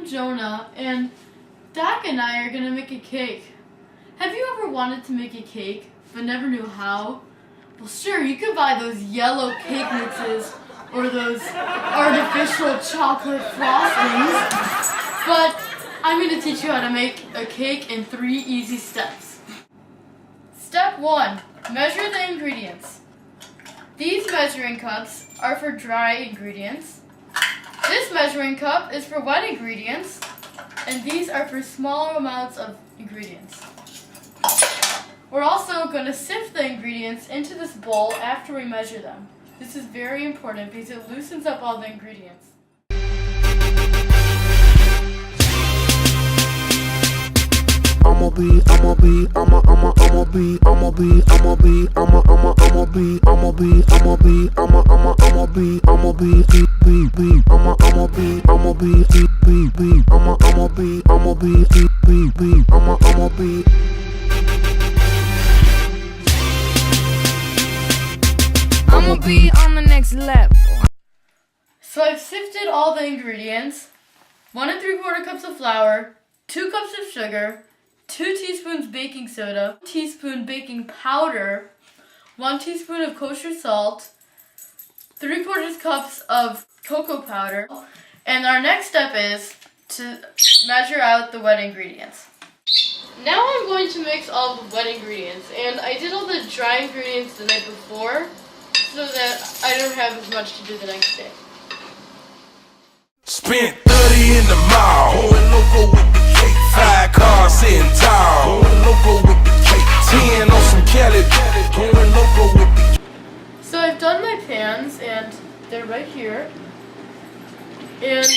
I'm Jonah, and Doc and I are going to make a cake. Have you ever wanted to make a cake, but never knew how? Well, sure, you could buy those yellow cake mixes, or those artificial chocolate frostings, but I'm going to teach you how to make a cake in 3 easy steps. Step 1. Measure the ingredients. These measuring cups are for dry ingredients. This measuring cup is for wet ingredients, and these are for small amounts of ingredients. We're also going to sift the ingredients into this bowl after we measure them. This is very important because it loosens up all the ingredients. I'ma be on the next level. So I've sifted all the ingredients. 1 3/4 cups of flour, 2 cups of sugar, 2 teaspoons baking soda, 1 teaspoon baking powder, 1 teaspoon of kosher salt, 3/4 cups of cocoa powder, and our next step is to measure out the wet ingredients. Now I'm going to mix all the wet ingredients, and I did all the dry ingredients the night before so that I don't have as much to do the next day. Spent 30 in the mall, going loco with the cake. 5 cars sitting tall, going loco with the cake. 10 on some Cali, going loco with the. So I've done my pans, and they're right here. And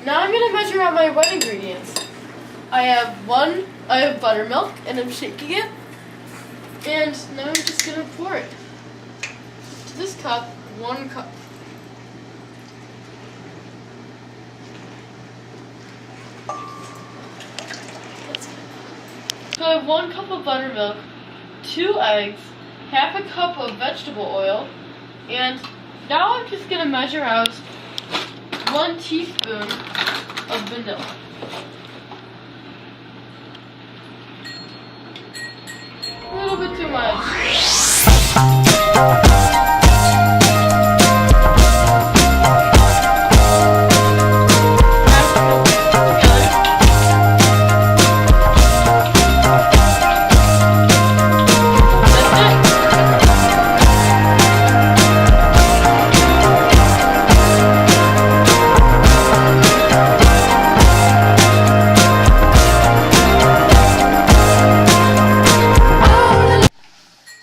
now I'm going to measure out my wet ingredients. I have buttermilk, and I'm shaking it. And now I'm just going to pour it. To this cup, 1 cup. So I have 1 cup of buttermilk, 2 eggs, half a cup of vegetable oil, and now I'm just going to measure out 1 teaspoon of vanilla. A little bit too much.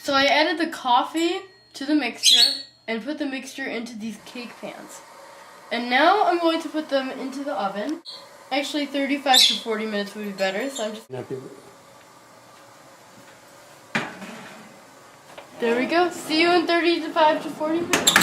So I added the coffee to the mixture and put the mixture into these cake pans. And now I'm going to put them into the oven. Actually, 35 to 40 minutes would be better, so I'm just... There we go. See you in 35 to 40 minutes.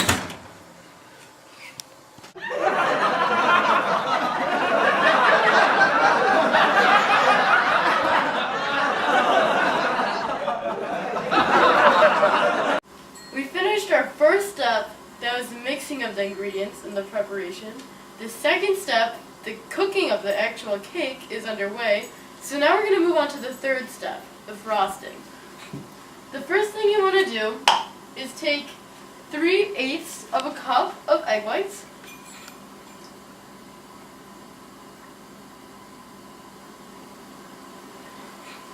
We finished our first step, that was the mixing of the ingredients and the preparation. The second step, the cooking of the actual cake, is underway. So now we're going to move on to the third step, the frosting. The first thing you want to do is take 3/8 of a cup of egg whites.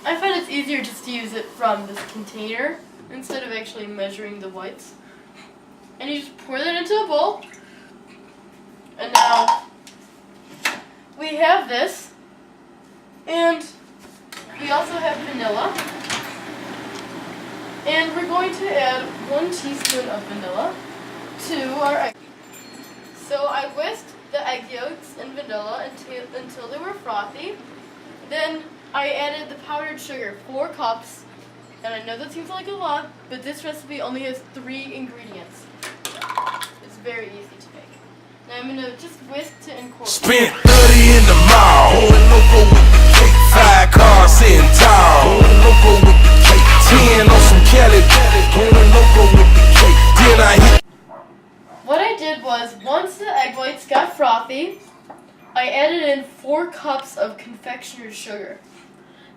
I find it's easier just to use it from this container instead of actually measuring the whites. And you just pour that into a bowl. And now we have this. And we also have vanilla. And we're going to add 1 teaspoon of vanilla to our egg. So I whisked the egg yolks and vanilla until they were frothy. Then I added the powdered sugar, 4 cups. And I know that seems like a lot, but this recipe only has 3 ingredients. It's very easy to make. Now I'm going to just whisk to incorporate. Spent 30 in the mall, going loco with the cake. 5 cars sitting tall, going loco with the cake. 10 on some Cali, going loco with the cake. Then I hit. What I did was, once the egg whites got frothy, I added in 4 cups of confectioner's sugar.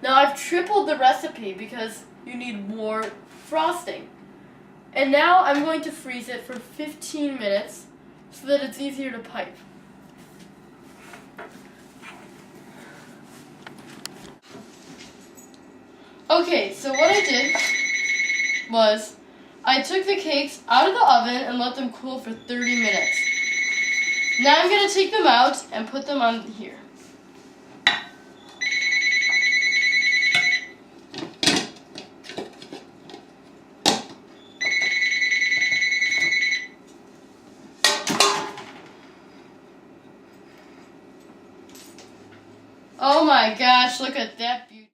Now I've tripled the recipe because you need more frosting. And now I'm going to freeze it for 15 minutes so that it's easier to pipe. Okay, so what I did was I took the cakes out of the oven and let them cool for 30 minutes. Now I'm going to take them out and put them on here. Oh my gosh, look at that beauty.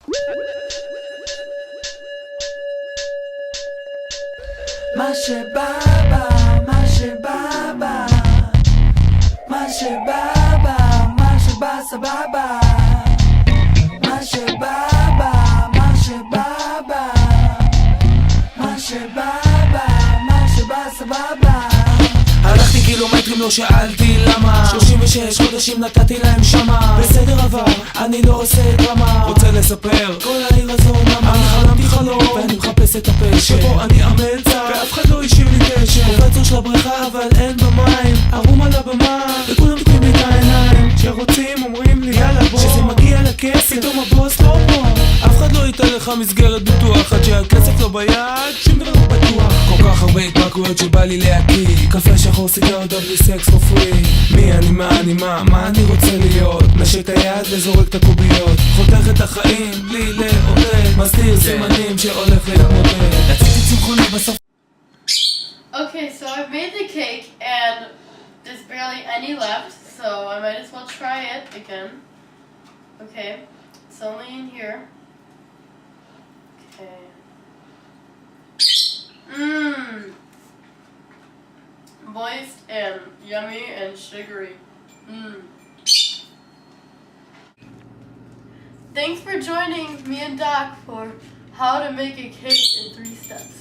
הלכתי קילומטרים, לא שאלתי למה 36 חודשים נתתי להם שמה בסדר עבר, אני לא עושה דרמה רוצה לספר, כל העיר הזו נמה אני חלמתי חלום, ואני מחפש את הפשע שבו אני המלצר, ואף אחד לא השיב לי קשר קופצור של הבריכה, אבל אין במים ערום על הבמה, וכולם פתחים לי את העיניים שרוצים, אומרים לי יאללה בוא שזה מגיע לכסף, פתאום הבוס לא פה אף אחד לא ייתן לך מסגרת ביטוח עד שהכסף לא ביד, שום דבר לא בטוח כל כך הרבה התמכרויות שבא לי להקיא קפה שחור סיגרות בלי סקס for free מי אני, מה אני רוצה להיות נשק את היד וזורק את הקוביות חותך את החיים בלי לעודד מסתיר סימנים שהולך להתמודד רציתי צמחוני בסוף. Okay, so I've made the cake and there's barely any left, so I might as well try it again. Okay, it's only in here. Okay. Mmm. Moist and yummy and sugary. Mmm. Thanks for joining me and Doc for how to make a cake in 3 steps.